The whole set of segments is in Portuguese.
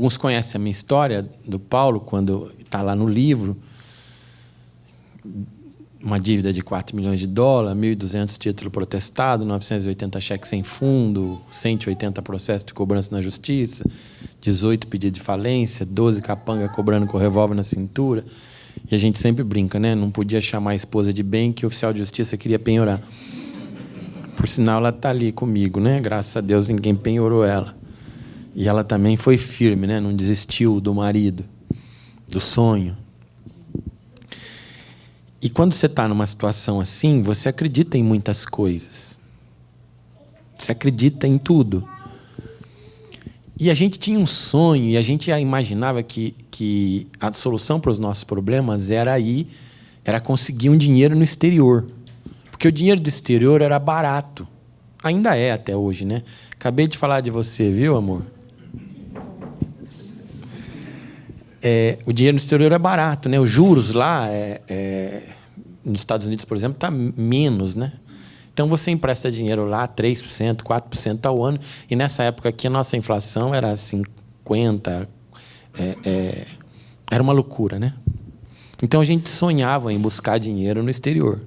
alguns conhecem a minha história do Paulo, quando está lá no livro, uma dívida de 4 milhões de dólares, 1.200 títulos protestados, 980 cheques sem fundo, 180 processos de cobrança na justiça, 18 pedidos de falência, 12 capanga cobrando com o revólver na cintura. E a gente sempre brinca, né? Não podia chamar a esposa de bem que o oficial de justiça queria penhorar. Por sinal, ela está ali comigo, né? Graças a Deus, ninguém penhorou ela. E ela também foi firme, né? Não desistiu do marido, do sonho. E quando você está numa situação assim, você acredita em muitas coisas. Você acredita em tudo. E a gente tinha um sonho, e a gente imaginava que a solução para os nossos problemas era conseguir um dinheiro no exterior. Porque o dinheiro do exterior era barato. Ainda é até hoje, né? Acabei de falar de você, viu, amor? O dinheiro no exterior é barato, né? Os juros lá, nos Estados Unidos, por exemplo, está menos, né? Então, você empresta dinheiro lá, 3%, 4% ao ano, e nessa época aqui a nossa inflação era 50%, era uma loucura, né? Então, a gente sonhava em buscar dinheiro no exterior.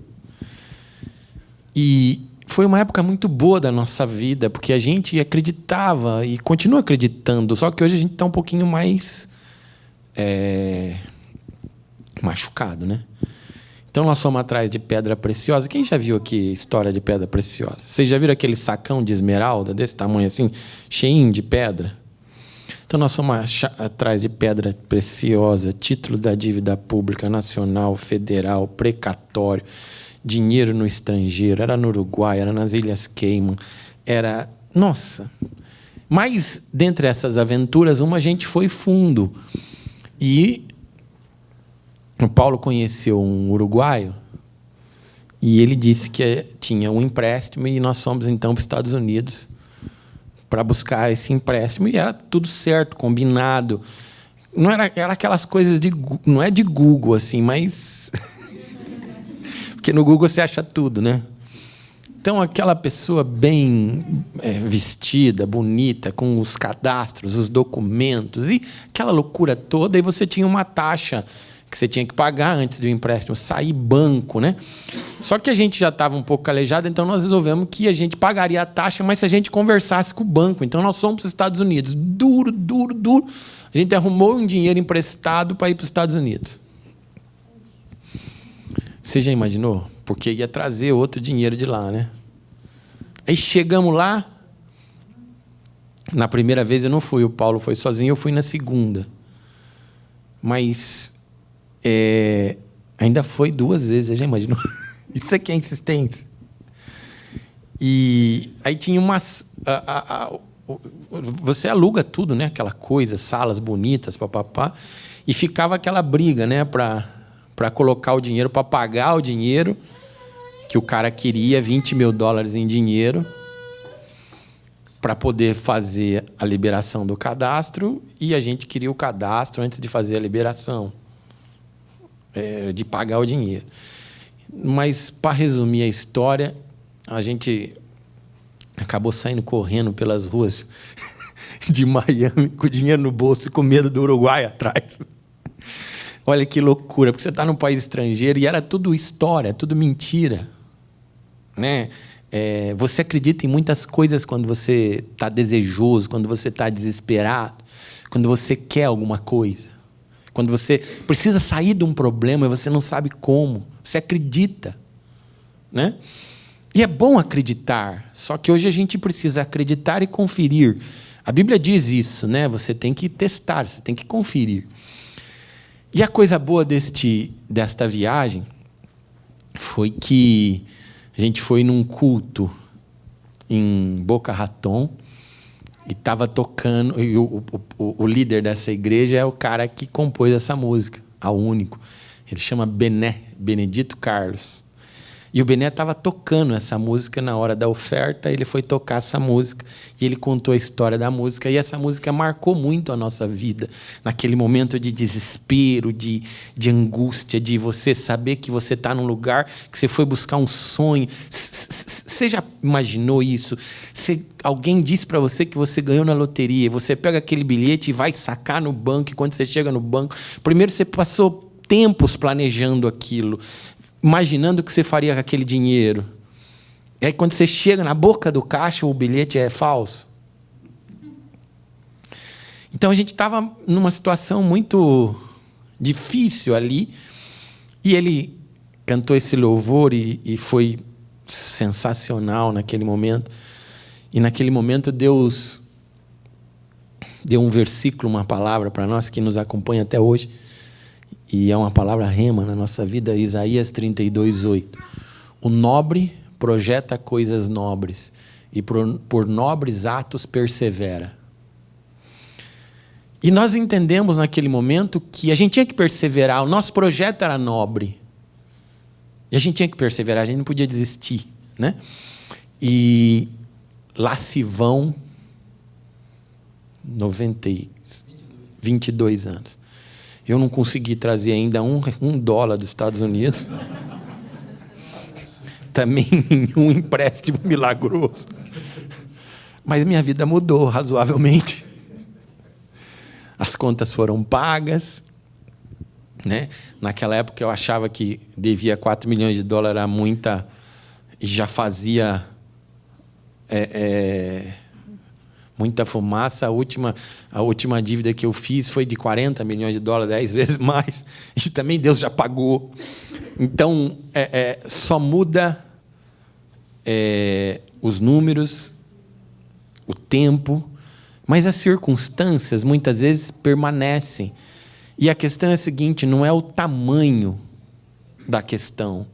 E foi uma época muito boa da nossa vida, porque a gente acreditava e continua acreditando, só que hoje a gente está um pouquinho mais machucado, né? Então, nós fomos atrás de pedra preciosa. Quem já viu aqui história de pedra preciosa? Vocês já viram aquele sacão de esmeralda desse tamanho assim, cheinho de pedra? Então, nós fomos atrás de pedra preciosa, título da dívida pública, nacional, federal, precatório, dinheiro no estrangeiro, era no Uruguai, era nas Ilhas Cayman, era... Nossa! Mas, dentre essas aventuras, uma a gente foi fundo. E o Paulo conheceu um uruguaio e ele disse que tinha um empréstimo e nós fomos, então, para os Estados Unidos para buscar esse empréstimo. E era tudo certo, combinado. Não era aquelas coisas de... Não é de Google, assim, mas... Porque no Google você acha tudo, né? Então, aquela pessoa bem vestida, bonita, com os cadastros, os documentos, e aquela loucura toda, e você tinha uma taxa que você tinha que pagar antes do empréstimo sair, banco, né? Só que a gente já estava um pouco calejado, então nós resolvemos que a gente pagaria a taxa, mas se a gente conversasse com o banco. Então, nós fomos para os Estados Unidos. Duro. A gente arrumou um dinheiro emprestado para ir para os Estados Unidos. Você já imaginou? Porque ia trazer outro dinheiro de lá, né? Aí chegamos lá. Na primeira vez eu não fui, o Paulo foi sozinho, eu fui na segunda. Mas ainda foi 2 vezes, você já imaginou? Isso aqui é insistência. E aí tinha umas... você aluga tudo, né? Aquela coisa, salas bonitas, papapá, e ficava aquela briga, né? Para colocar o dinheiro, para pagar o dinheiro que o cara queria, 20 mil dólares em dinheiro, para poder fazer a liberação do cadastro, e a gente queria o cadastro antes de fazer a liberação, de pagar o dinheiro. Mas, para resumir a história, a gente acabou saindo correndo pelas ruas de Miami, com o dinheiro no bolso e com medo do Uruguai atrás. Olha que loucura, porque você está num país estrangeiro e era tudo história, tudo mentira, né? Você acredita em muitas coisas quando você está desejoso, quando você está desesperado, quando você quer alguma coisa, quando você precisa sair de um problema e você não sabe como. Você acredita, né? E é bom acreditar, só que hoje a gente precisa acreditar e conferir. A Bíblia diz isso, né? Você tem que testar, você tem que conferir. E a coisa boa desta viagem foi que a gente foi num culto em Boca Raton e estava tocando, e o líder dessa igreja é o cara que compôs essa música, a único. Ele chama Benedito Carlos. E o Bené estava tocando essa música na hora da oferta, ele foi tocar essa música, e ele contou a história da música, e essa música marcou muito a nossa vida, naquele momento de desespero, de angústia, de você saber que você está num lugar, que você foi buscar um sonho, Você já imaginou isso? Alguém disse para você que você ganhou na loteria, você pega aquele bilhete e vai sacar no banco, e quando você chega no banco, primeiro você passou tempos planejando aquilo, imaginando o que você faria com aquele dinheiro. E aí, quando você chega na boca do caixa, o bilhete é falso. Então, a gente estava numa situação muito difícil ali, e ele cantou esse louvor e foi sensacional naquele momento. E naquele momento Deus deu um versículo, uma palavra para nós que nos acompanha até hoje, e é uma palavra rema na nossa vida, Isaías 32:8. O nobre projeta coisas nobres e por nobres atos persevera. E nós entendemos naquele momento que a gente tinha que perseverar, o nosso projeto era nobre. E a gente tinha que perseverar, a gente não podia desistir, né? E lá se vão 22 anos. Eu não consegui trazer ainda um dólar dos Estados Unidos. Também nenhum empréstimo milagroso. Mas minha vida mudou razoavelmente. As contas foram pagas, né? Naquela época eu achava que devia 4 milhões de dólares a muita, e já fazia muita fumaça. A última dívida que eu fiz foi de 40 milhões de dólares, 10 vezes mais, e também Deus já pagou. Então, só muda os números, o tempo, mas as circunstâncias muitas vezes permanecem. E a questão é a seguinte: não é o tamanho da questão,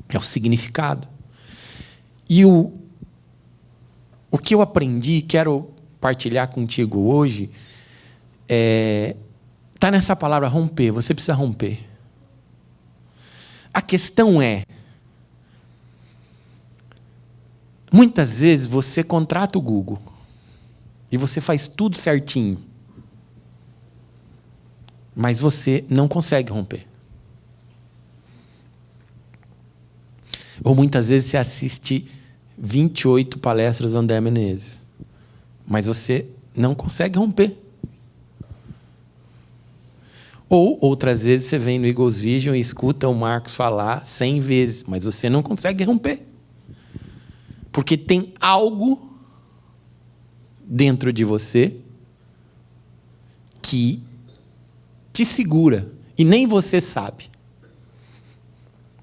é o significado. E o que eu aprendi e quero partilhar contigo hoje está nessa palavra romper. Você precisa romper. A questão é, muitas vezes você contrata o Google e você faz tudo certinho, mas você não consegue romper. Ou muitas vezes você assiste 28 palestras do André Menezes, mas você não consegue romper. Ou outras vezes você vem no Eagles Vision e escuta o Marcos falar 100 vezes, mas você não consegue romper. Porque tem algo dentro de você que te segura e nem você sabe,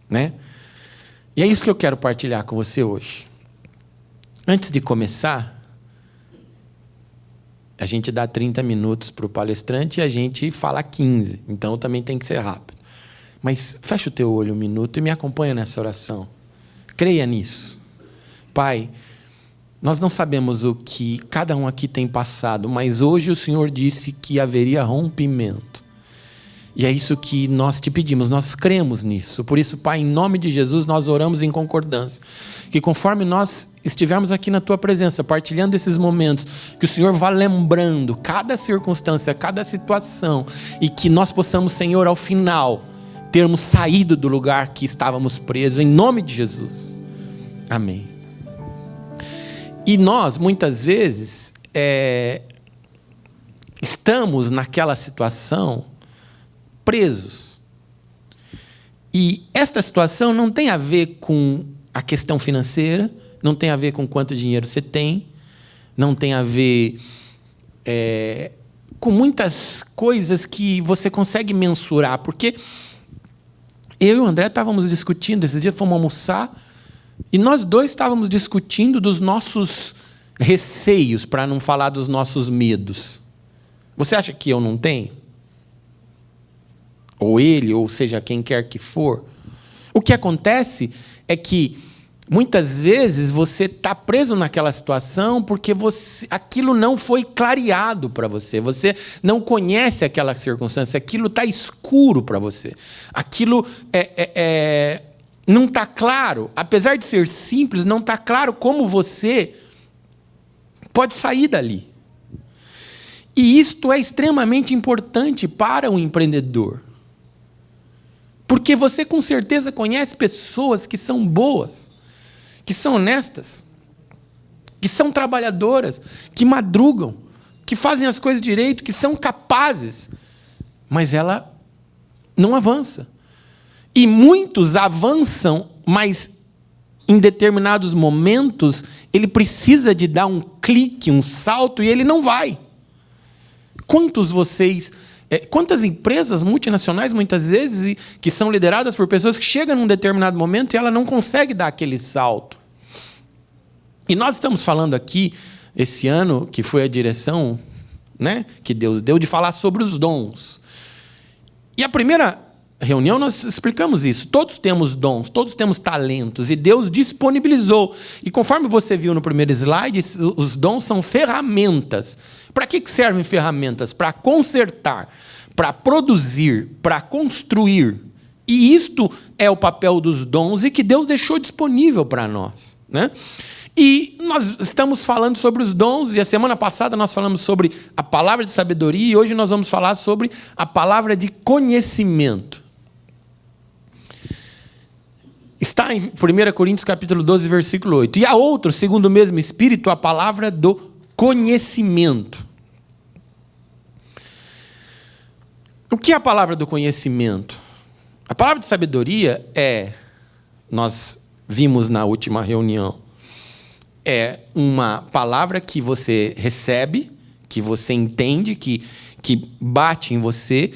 né? E é isso que eu quero partilhar com você hoje. Antes de começar, a gente dá 30 minutos para o palestrante e a gente fala 15, então também tem que ser rápido. Mas fecha o teu olho um minuto e me acompanha nessa oração. Creia nisso. Pai, nós não sabemos o que cada um aqui tem passado, mas hoje o Senhor disse que haveria rompimento. E é isso que nós te pedimos, nós cremos nisso. Por isso, Pai, em nome de Jesus, nós oramos em concordância. Que conforme nós estivermos aqui na Tua presença, partilhando esses momentos, que o Senhor vá lembrando cada circunstância, cada situação, e que nós possamos, Senhor, ao final, termos saído do lugar que estávamos presos, em nome de Jesus. Amém. E nós, muitas vezes, estamos naquela situação presos. E esta situação não tem a ver com a questão financeira, não tem a ver com quanto dinheiro você tem, não tem a ver com muitas coisas que você consegue mensurar, porque eu e o André estávamos discutindo, esses dias fomos almoçar, e nós dois estávamos discutindo dos nossos receios, para não falar dos nossos medos. Você acha que eu não tenho? Ou ele, ou seja, quem quer que for. O que acontece é que, muitas vezes, você está preso naquela situação porque aquilo não foi clareado para você. Você não conhece aquela circunstância, aquilo está escuro para você. Aquilo não está claro. Apesar de ser simples, não está claro como você pode sair dali. E isto é extremamente importante para um empreendedor. Porque você com certeza conhece pessoas que são boas, que são honestas, que são trabalhadoras, que madrugam, que fazem as coisas direito, que são capazes, mas ela não avança. E muitos avançam, mas em determinados momentos ele precisa de dar um clique, um salto, e ele não vai. Quantas empresas multinacionais, muitas vezes, que são lideradas por pessoas que chegam num determinado momento e ela não consegue dar aquele salto. E nós estamos falando aqui, esse ano, que foi a direção, né, que Deus deu, de falar sobre os dons. E a primeira reunião nós explicamos isso. Todos temos dons, todos temos talentos, e Deus disponibilizou. E conforme você viu no primeiro slide, os dons são ferramentas. Para que servem ferramentas? Para consertar, para produzir, para construir. E isto é o papel dos dons e que Deus deixou disponível para nós, né? E nós estamos falando sobre os dons, e a semana passada nós falamos sobre a palavra de sabedoria, e hoje nós vamos falar sobre a palavra de conhecimento. Está em 1 Coríntios capítulo 12, versículo 8. E há outro, segundo o mesmo Espírito, a palavra do conhecimento. O que é a palavra do conhecimento? A palavra de sabedoria nós vimos na última reunião, é uma palavra que você recebe, que você entende, que bate em você,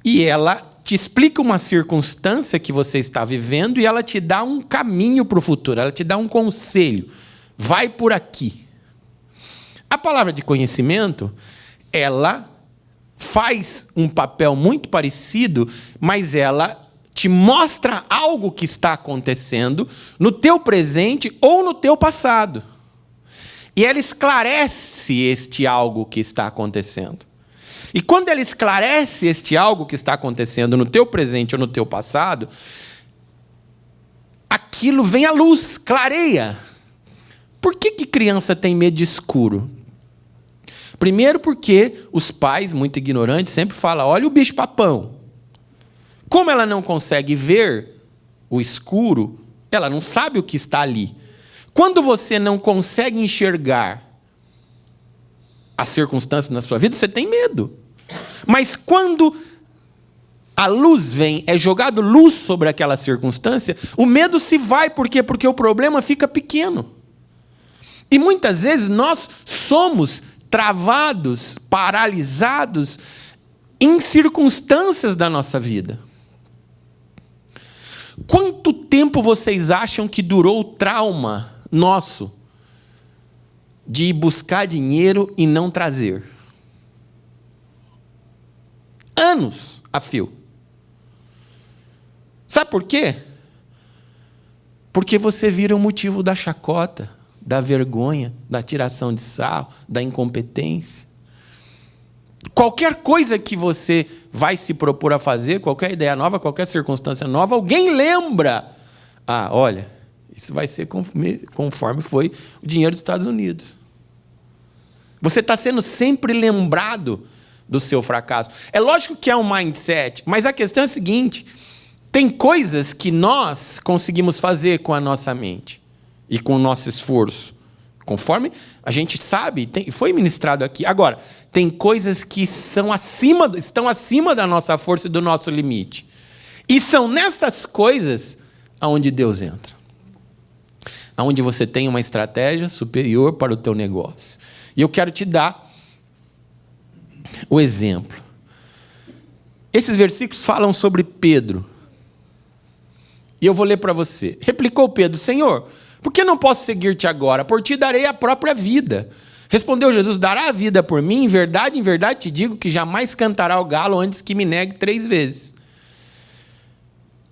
e ela te explica uma circunstância que você está vivendo e ela te dá um caminho para o futuro, ela te dá um conselho. Vai por aqui. A palavra de conhecimento, ela faz um papel muito parecido, mas ela te mostra algo que está acontecendo no teu presente ou no teu passado. E ela esclarece este algo que está acontecendo. E quando ela esclarece este algo que está acontecendo no teu presente ou no teu passado, aquilo vem à luz, clareia. Por que criança tem medo de escuro? Primeiro porque os pais, muito ignorantes, sempre falam, olha o bicho-papão. Como ela não consegue ver o escuro, ela não sabe o que está ali. Quando você não consegue enxergar as circunstâncias na sua vida, você tem medo. Mas quando a luz vem, é jogado luz sobre aquela circunstância, o medo se vai. Por quê? Porque o problema fica pequeno. E muitas vezes nós somos travados, paralisados em circunstâncias da nossa vida. Quanto tempo vocês acham que durou o trauma nosso de ir buscar dinheiro e não trazer? Anos a fio. Sabe por quê? Porque você vira o motivo da chacota, da vergonha, da tiração de sarro, da incompetência. Qualquer coisa que você vai se propor a fazer, qualquer ideia nova, qualquer circunstância nova, alguém lembra. Ah, olha, isso vai ser conforme foi o dinheiro dos Estados Unidos. Você está sendo sempre lembrado do seu fracasso. É lógico que é um mindset, mas a questão é a seguinte, tem coisas que nós conseguimos fazer com a nossa mente e com o nosso esforço, conforme a gente sabe, foi ministrado aqui. Agora, tem coisas que estão acima da nossa força e do nosso limite. E são nessas coisas aonde Deus entra. Aonde você tem uma estratégia superior para o teu negócio. E eu quero te dar o exemplo. Esses versículos falam sobre Pedro. E eu vou ler para você. Replicou Pedro, Senhor, por que não posso seguir-te agora? Por ti darei a própria vida. Respondeu Jesus, dará a vida por mim? Em verdade te digo que jamais cantará o galo antes que me negue 3 vezes.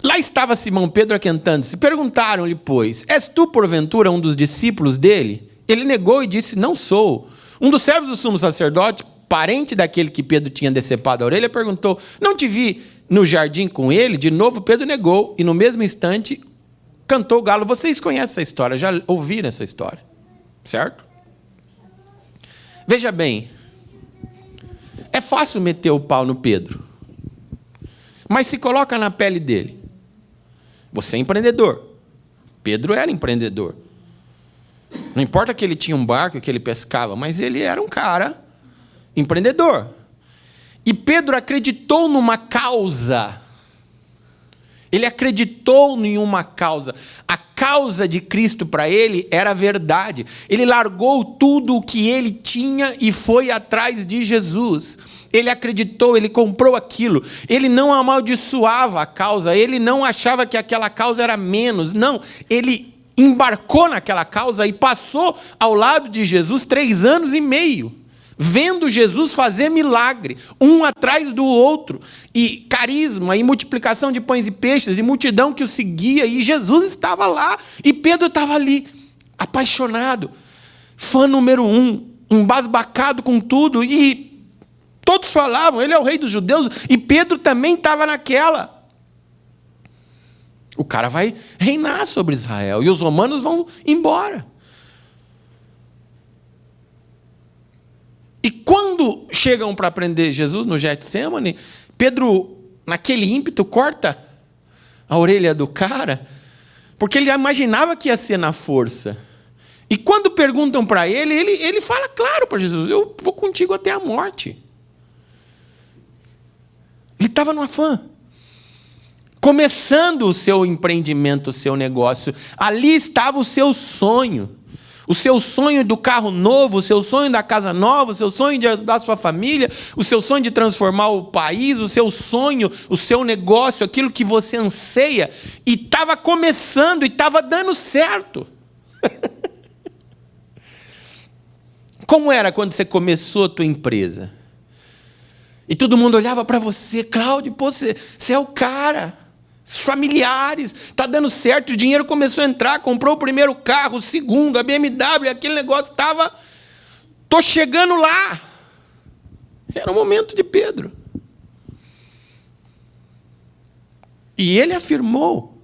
Lá estava Simão Pedro aquentando-se. Perguntaram-lhe, pois, és tu, porventura, um dos discípulos dele? Ele negou e disse, não sou. Um dos servos do sumo sacerdote, parente daquele que Pedro tinha decepado a orelha, perguntou, não te vi no jardim com ele? De novo Pedro negou, e no mesmo instante cantou o galo. Vocês conhecem essa história, já ouviram essa história, certo? Veja bem, é fácil meter o pau no Pedro, mas se coloca na pele dele. Você é empreendedor. Pedro era empreendedor. Não importa que ele tinha um barco que ele pescava, mas ele era um cara empreendedor. E Pedro acreditou numa causa. Ele acreditou em uma causa. A causa de Cristo para ele era a verdade. Ele largou tudo o que ele tinha e foi atrás de Jesus. Ele acreditou, ele comprou aquilo. Ele não amaldiçoava a causa, ele não achava que aquela causa era menos. Não, ele embarcou naquela causa e passou ao lado de Jesus 3 anos e meio, vendo Jesus fazer milagre, um atrás do outro, e carisma, e multiplicação de pães e peixes, e multidão que o seguia, e Jesus estava lá, e Pedro estava ali, apaixonado, fã número 1, embasbacado com tudo, e todos falavam, ele é o rei dos judeus, e Pedro também estava naquela. O cara vai reinar sobre Israel, e os romanos vão embora. E quando chegam para prender Jesus no Getsemane, Pedro, naquele ímpeto, corta a orelha do cara, porque ele imaginava que ia ser na força. E quando perguntam para ele fala claro para Jesus, eu vou contigo até a morte. Ele estava no afã, começando o seu empreendimento, o seu negócio. Ali estava o seu sonho. O seu sonho do carro novo, o seu sonho da casa nova, o seu sonho de ajudar a sua família, o seu sonho de transformar o país, o seu sonho, o seu negócio, aquilo que você anseia. E estava começando, e estava dando certo. Como era quando você começou a tua empresa? E todo mundo olhava para você, Cláudio, pô, você é o cara. Os familiares, está dando certo, o dinheiro começou a entrar, comprou o primeiro carro, o segundo, a BMW, aquele negócio estava... Estou chegando lá. Era o momento de Pedro. E ele afirmou.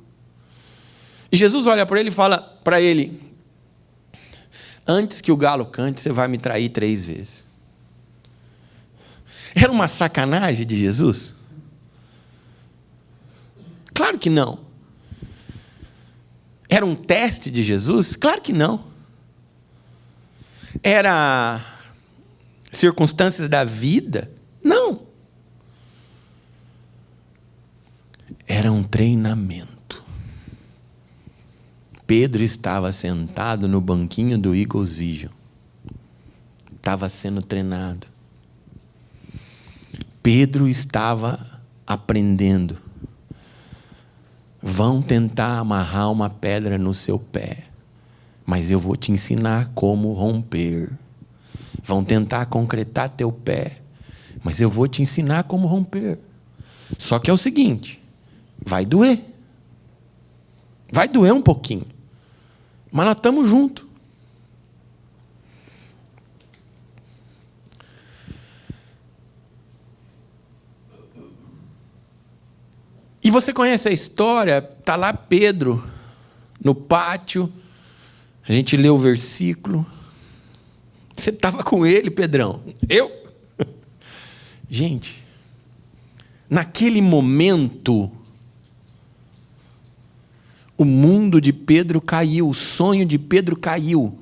E Jesus olha para ele e fala para ele, antes que o galo cante, você vai me trair 3 vezes. Era uma sacanagem de Jesus? Claro que não. Era um teste de Jesus? Claro que não. Era circunstâncias da vida? Não. Era um treinamento. Pedro estava sentado no banquinho do Eagles Vision. Estava sendo treinado. Pedro estava aprendendo. Vão tentar amarrar uma pedra no seu pé, mas eu vou te ensinar como romper. Vão tentar concretar teu pé, mas eu vou te ensinar como romper. Só que é o seguinte, vai doer. Vai doer um pouquinho, mas nós estamos juntos. E você conhece a história, está lá Pedro, no pátio, a gente lê o versículo. Você estava com ele, Pedrão? Eu? Gente, naquele momento, o mundo de Pedro caiu, o sonho de Pedro caiu.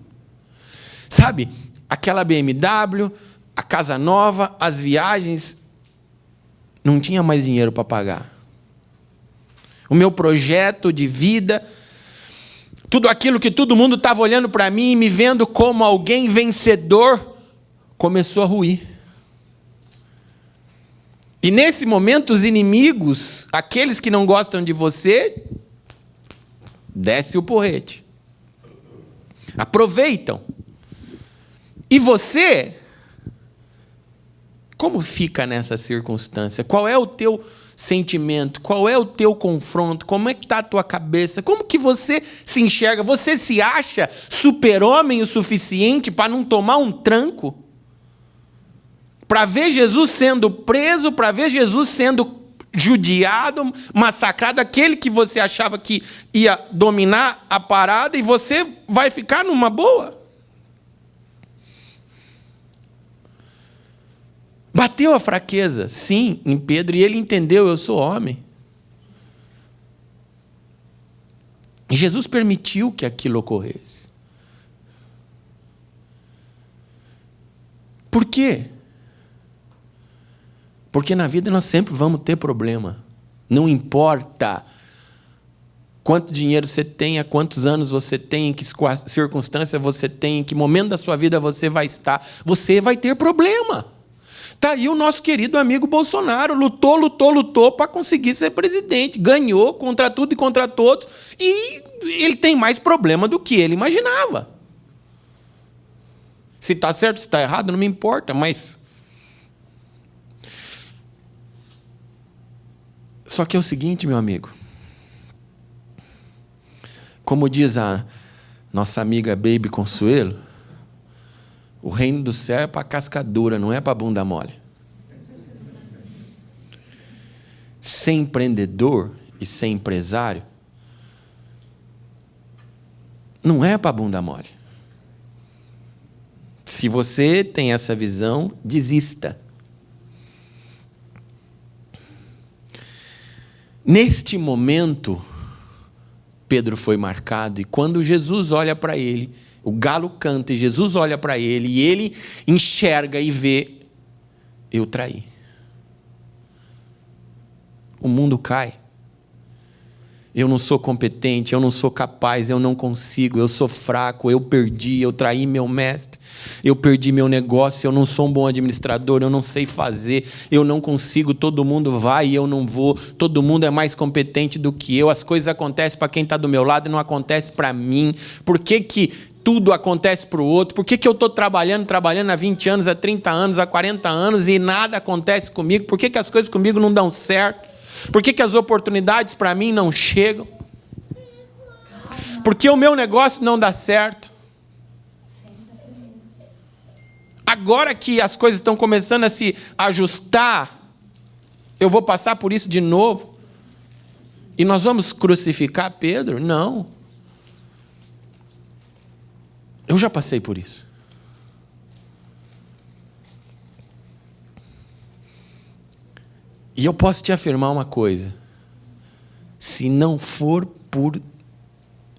Sabe, aquela BMW, a casa nova, as viagens, não tinha mais dinheiro para pagar. O meu projeto de vida, tudo aquilo que todo mundo estava olhando para mim e me vendo como alguém vencedor, começou a ruir. E nesse momento os inimigos, aqueles que não gostam de você, desce o porrete. Aproveitam. E você, como fica nessa circunstância? Qual é o teu sentimento? Qual é o teu confronto? Como é que está a tua cabeça? Como que você se enxerga? Você se acha super-homem o suficiente para não tomar um tranco? Para ver Jesus sendo preso, para ver Jesus sendo judiado, massacrado, aquele que você achava que ia dominar a parada, e você vai ficar numa boa? Bateu a fraqueza, sim, em Pedro, e ele entendeu, eu sou homem. E Jesus permitiu que aquilo ocorresse. Por quê? Porque na vida nós sempre vamos ter problema. Não importa quanto dinheiro você tenha, quantos anos você tem, em que circunstância você tem, em que momento da sua vida você vai estar, você vai ter problema. Está aí o nosso querido amigo Bolsonaro, lutou para conseguir ser presidente, ganhou contra tudo e contra todos, e ele tem mais problema do que ele imaginava. Se está certo, se está errado, não me importa, mas... Só que é o seguinte, meu amigo. Como diz a nossa amiga Baby Consuelo, o reino do céu é para casca dura, não é para bunda mole. Ser empreendedor e ser empresário não é para bunda mole. Se você tem essa visão, desista. Neste momento, Pedro foi marcado, e quando Jesus olha para ele, o galo canta, e Jesus olha para ele, e ele enxerga e vê, eu traí. O mundo cai. Eu não sou competente, eu não sou capaz, eu não consigo, eu sou fraco, eu perdi, eu traí meu mestre, eu perdi meu negócio, eu não sou um bom administrador, eu não sei fazer, eu não consigo, todo mundo vai e eu não vou, todo mundo é mais competente do que eu, as coisas acontecem para quem está do meu lado e não acontecem para mim. Por que tudo acontece para o outro? Por que eu estou trabalhando há 20 anos, há 30 anos, há 40 anos e nada acontece comigo? Por que as coisas comigo não dão certo? Por que as oportunidades para mim não chegam? Por que o meu negócio não dá certo? Agora que as coisas estão começando a se ajustar, eu vou passar por isso de novo? E nós vamos crucificar Pedro? Não. Eu já passei por isso. E eu posso te afirmar uma coisa. Se não for por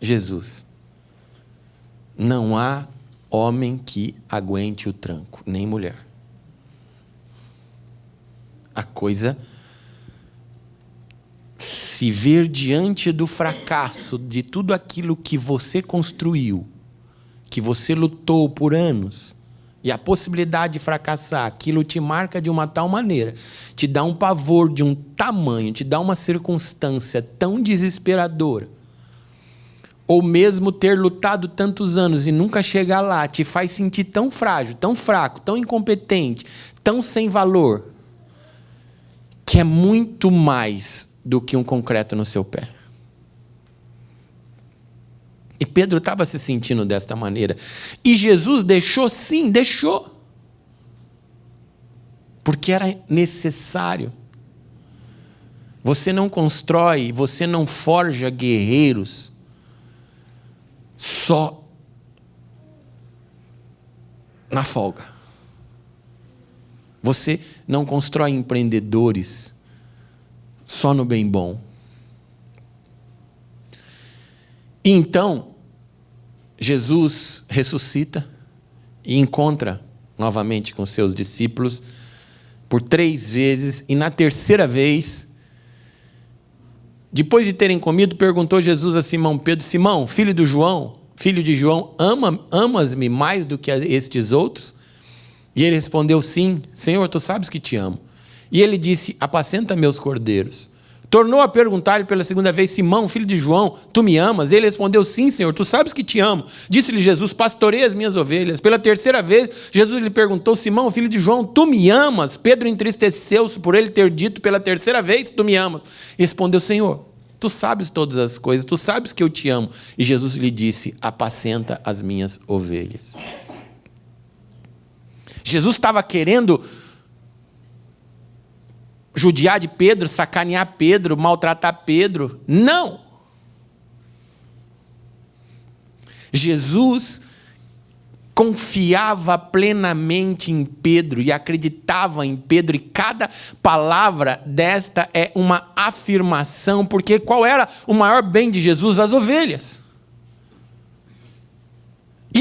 Jesus, não há homem que aguente o tranco, nem mulher. A coisa, se ver diante do fracasso de tudo aquilo que você construiu, que você lutou por anos, e a possibilidade de fracassar, aquilo te marca de uma tal maneira, te dá um pavor de um tamanho, te dá uma circunstância tão desesperadora, ou mesmo ter lutado tantos anos e nunca chegar lá, te faz sentir tão frágil, tão fraco, tão incompetente, tão sem valor, que é muito mais do que um concreto no seu pé. E Pedro estava se sentindo desta maneira. E Jesus deixou, sim, deixou. Porque era necessário. Você não constrói, você não forja guerreiros só na folga. Você não constrói empreendedores só no bem bom. E então, Jesus ressuscita e encontra novamente com seus discípulos por 3 vezes, e na terceira vez, depois de terem comido, perguntou Jesus a Simão Pedro: Simão, filho de João, amas-me mais do que estes outros? E ele respondeu: sim, Senhor, tu sabes que te amo. E ele disse: apacenta meus cordeiros. Tornou a perguntar-lhe pela segunda vez: Simão, filho de João, tu me amas? Ele respondeu: sim, Senhor, tu sabes que te amo. Disse-lhe Jesus: pastoreia as minhas ovelhas. Pela terceira vez, Jesus lhe perguntou: Simão, filho de João, tu me amas? Pedro entristeceu-se por ele ter dito pela terceira vez: tu me amas. Respondeu: Senhor, tu sabes todas as coisas, tu sabes que eu te amo. E Jesus lhe disse: apacenta as minhas ovelhas. Jesus estava querendo judiar de Pedro, sacanear Pedro, maltratar Pedro. Não! Jesus confiava plenamente em Pedro e acreditava em Pedro, e cada palavra desta é uma afirmação, porque qual era o maior bem de Jesus? As ovelhas.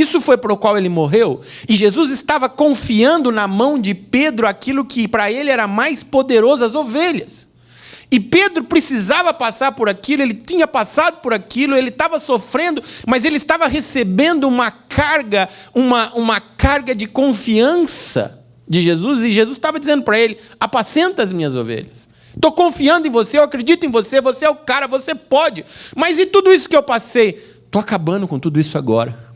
Isso foi para o qual ele morreu. E Jesus estava confiando na mão de Pedro aquilo que para ele era mais poderoso, as ovelhas. E Pedro precisava passar por aquilo, ele tinha passado por aquilo, ele estava sofrendo, mas ele estava recebendo uma carga de confiança de Jesus, e Jesus estava dizendo para ele: apacenta as minhas ovelhas. Estou confiando em você, eu acredito em você, você é o cara, você pode. Mas e tudo isso que eu passei? Estou acabando com tudo isso agora.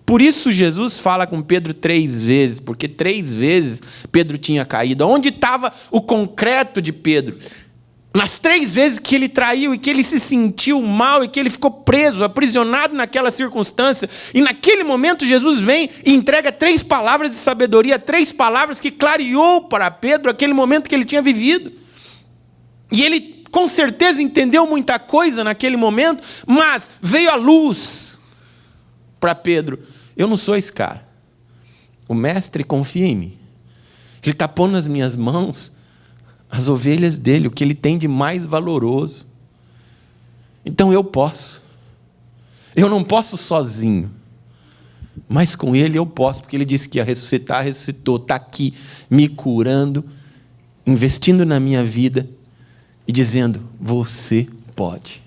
Por isso Jesus fala com Pedro 3 vezes, porque 3 vezes Pedro tinha caído. Onde estava o concreto de Pedro? Nas 3 vezes que ele traiu e que ele se sentiu mal e que ele ficou preso, aprisionado naquela circunstância. E naquele momento Jesus vem e entrega 3 palavras de sabedoria, 3 palavras que clareou para Pedro aquele momento que ele tinha vivido. E ele com certeza entendeu muita coisa naquele momento, mas veio a luz para Pedro. Eu não sou esse cara. O mestre confia em mim. Ele está pondo nas minhas mãos as ovelhas dele, o que ele tem de mais valoroso. Então eu posso. Eu não posso sozinho, mas com ele eu posso, porque ele disse que ia ressuscitar, ressuscitou, está aqui me curando, investindo na minha vida e dizendo: você pode.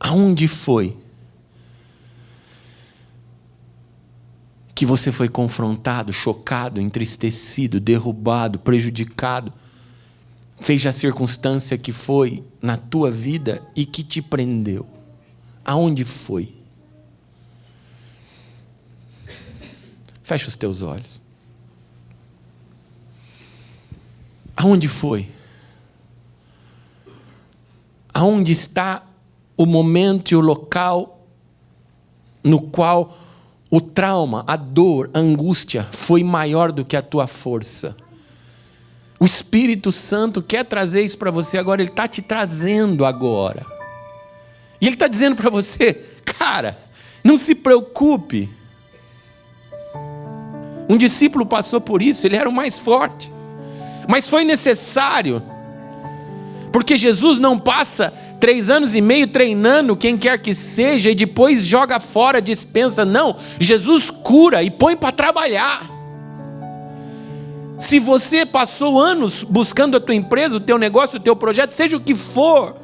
Aonde foi que você foi confrontado, chocado, entristecido, derrubado, prejudicado, seja a circunstância que foi na tua vida e que te prendeu? Aonde foi? Fecha os teus olhos. Aonde foi? Aonde está o momento e o local no qual o trauma, a dor, a angústia foi maior do que a tua força? O Espírito Santo quer trazer isso para você agora. Ele está te trazendo agora. E Ele está dizendo para você: cara, não se preocupe. Um discípulo passou por isso, ele era o mais forte. Mas foi necessário. Porque Jesus não passa 3 anos e meio treinando quem quer que seja e depois joga fora, dispensa. Não, Jesus cura e põe para trabalhar. Se você passou anos buscando a tua empresa, o teu negócio, o teu projeto, seja o que for,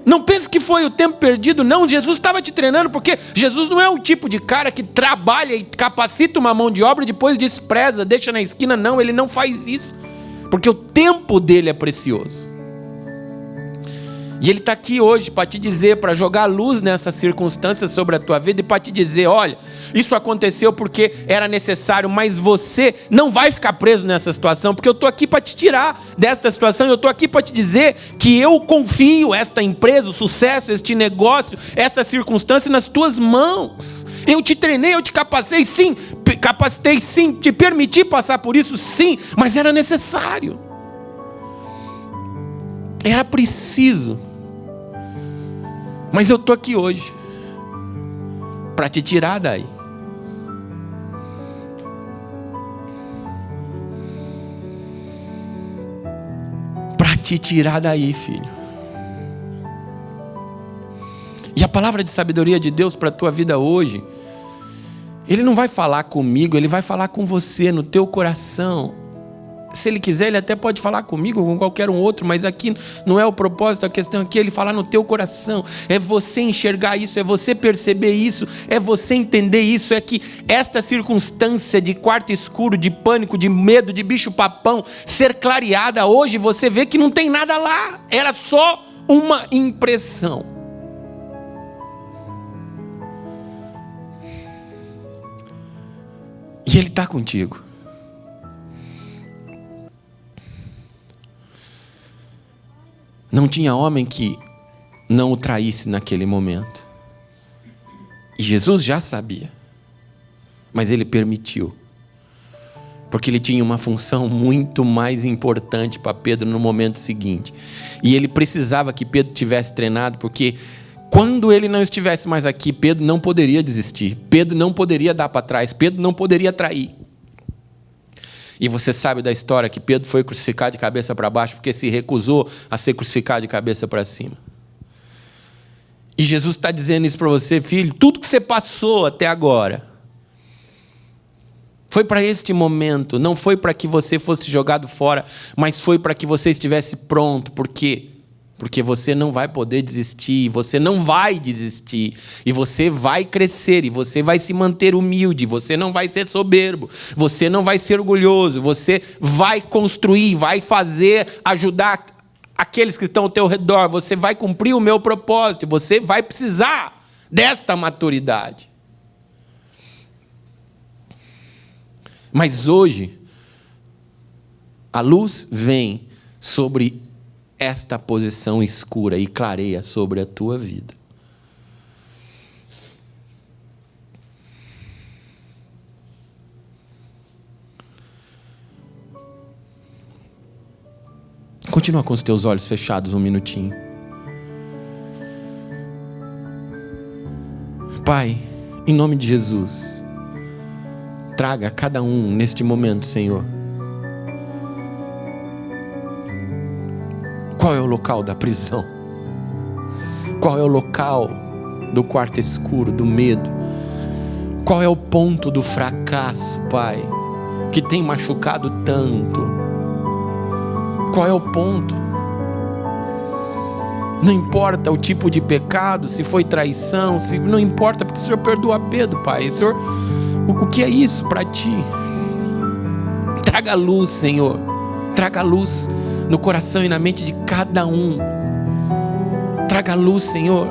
não pense que foi o tempo perdido, não. Jesus estava te treinando, porque Jesus não é o tipo de cara que trabalha e capacita uma mão de obra e depois despreza, deixa na esquina. Não, ele não faz isso, porque o tempo dele é precioso. E Ele está aqui hoje para te dizer, para jogar luz nessas circunstâncias sobre a tua vida e para te dizer: olha, isso aconteceu porque era necessário, mas você não vai ficar preso nessa situação, porque eu estou aqui para te tirar desta situação. Eu estou aqui para te dizer que eu confio esta empresa, o sucesso, este negócio, essa circunstância nas tuas mãos. Eu te treinei, eu te capacitei sim, te permiti passar por isso sim, mas era necessário. Era preciso. Mas eu estou aqui hoje para te tirar daí. Para te tirar daí, filho. E a palavra de sabedoria de Deus para a tua vida hoje, Ele não vai falar comigo, Ele vai falar com você, no teu coração. Se Ele quiser, Ele até pode falar comigo ou com qualquer um outro, mas aqui não é o propósito, a questão aqui é Ele falar no teu coração. É você enxergar isso, é você perceber isso, é você entender isso. É que esta circunstância de quarto escuro, de pânico, de medo, de bicho-papão, ser clareada hoje, você vê que não tem nada lá. Era só uma impressão. E Ele está contigo. Não tinha homem que não o traísse naquele momento. E Jesus já sabia. Mas Ele permitiu. Porque Ele tinha uma função muito mais importante para Pedro no momento seguinte. E Ele precisava que Pedro tivesse treinado, porque quando ele não estivesse mais aqui, Pedro não poderia desistir. Pedro não poderia dar para trás. Pedro não poderia trair. E você sabe da história que Pedro foi crucificado de cabeça para baixo porque se recusou a ser crucificado de cabeça para cima. E Jesus está dizendo isso para você, filho, tudo que você passou até agora foi para este momento, não foi para que você fosse jogado fora, mas foi para que você estivesse pronto. Por quê? Porque você não vai poder desistir, você não vai desistir, e você vai crescer, e você vai se manter humilde, você não vai ser soberbo, você não vai ser orgulhoso, você vai construir, vai fazer, ajudar aqueles que estão ao teu redor, você vai cumprir o meu propósito, você vai precisar desta maturidade. Mas hoje, a luz vem sobre esta posição escura e clareia sobre a tua vida. Continua com os teus olhos fechados um minutinho. Pai, em nome de Jesus, traga cada um neste momento, Senhor. Qual é o local da prisão? Qual é o local do quarto escuro, do medo? Qual é o ponto do fracasso, Pai, que tem machucado tanto? Qual é o ponto? Não importa o tipo de pecado, se foi traição, se não importa, porque o Senhor perdoa Pedro, Pai. O Senhor, o que é isso para ti? Traga luz, Senhor. Traga luz no coração e na mente de cada um. Traga luz, Senhor.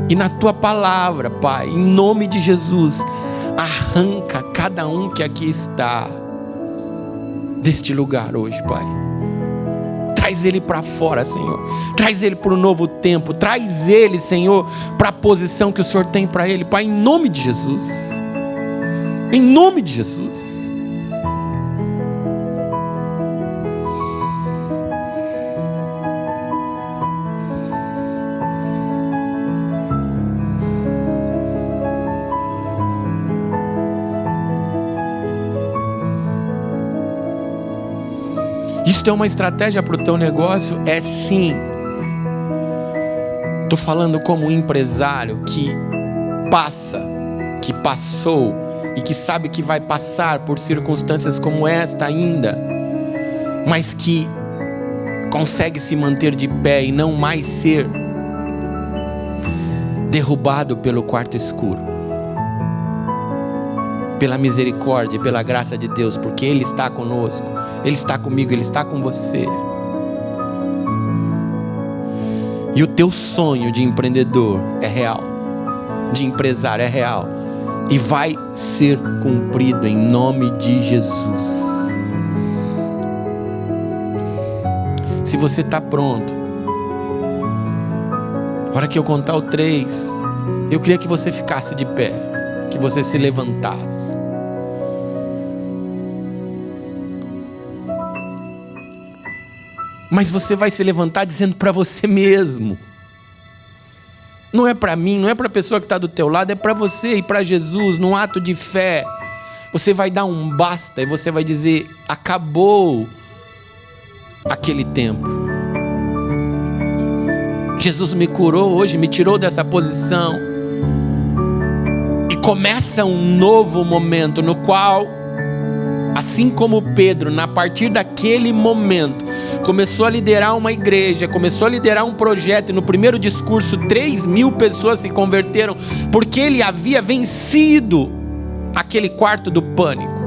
E na tua palavra, Pai, em nome de Jesus, arranca cada um que aqui está deste lugar hoje, Pai. Traz ele para fora, Senhor. Traz ele para o novo tempo. Traz ele, Senhor, para a posição que o Senhor tem para ele, Pai, em nome de Jesus. Em nome de Jesus. Isto é uma estratégia para o teu negócio? É sim. Estou falando como um empresário que passa, que passou e que sabe que vai passar por circunstâncias como esta ainda, mas que consegue se manter de pé e não mais ser derrubado pelo quarto escuro. Pela misericórdia e pela graça de Deus, porque Ele está conosco, Ele está comigo, Ele está com você. E o teu sonho de empreendedor é real, de empresário é real, e vai ser cumprido em nome de Jesus. Se você está pronto, na hora que eu contar o 3, eu queria que você ficasse de pé, que você se levantasse. Mas você vai se levantar dizendo para você mesmo. Não é para mim, não é para a pessoa que está do teu lado, é para você e para Jesus, num ato de fé. Você vai dar um basta e você vai dizer: acabou aquele tempo. Jesus me curou hoje, me tirou dessa posição. E começa um novo momento no qual, assim como Pedro, a partir daquele momento, começou a liderar uma igreja, começou a liderar um projeto, e no primeiro discurso 3.000 pessoas se converteram, porque ele havia vencido aquele quarto do pânico.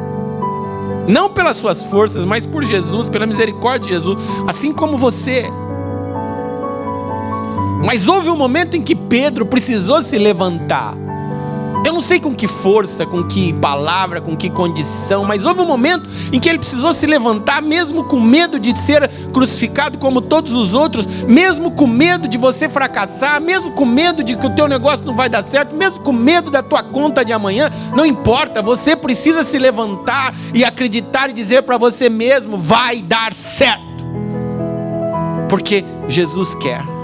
Não pelas suas forças, mas por Jesus, pela misericórdia de Jesus, assim como você. Mas houve um momento em que Pedro precisou se levantar. Eu não sei com que força, com que palavra, com que condição, mas houve um momento em que ele precisou se levantar, mesmo com medo de ser crucificado como todos os outros, mesmo com medo de você fracassar, mesmo com medo de que o teu negócio não vai dar certo, mesmo com medo da tua conta de amanhã. Não importa, você precisa se levantar e acreditar e dizer para você mesmo: vai dar certo, porque Jesus quer.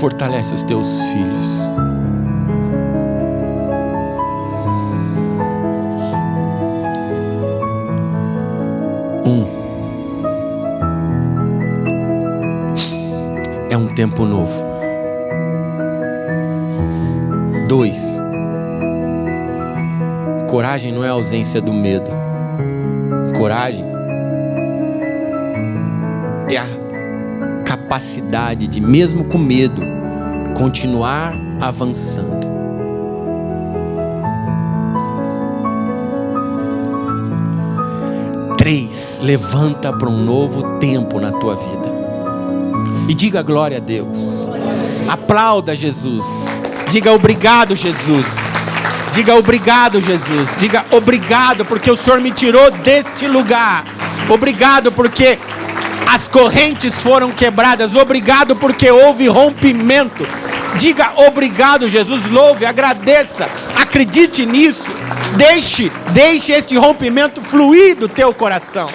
fortalece os teus filhos. É um tempo novo. 2, coragem não é a ausência do medo. Coragem é a capacidade de, mesmo com medo, continuar avançando. 3, levanta para um novo tempo na tua vida. E diga glória a Deus. Aplauda Jesus. Diga obrigado, Jesus. Diga obrigado, Jesus. Diga obrigado porque o Senhor me tirou deste lugar. Obrigado porque as correntes foram quebradas. Obrigado porque houve rompimento. Diga obrigado, Jesus. Louve, agradeça. Acredite nisso. Deixe este rompimento fluir do teu coração.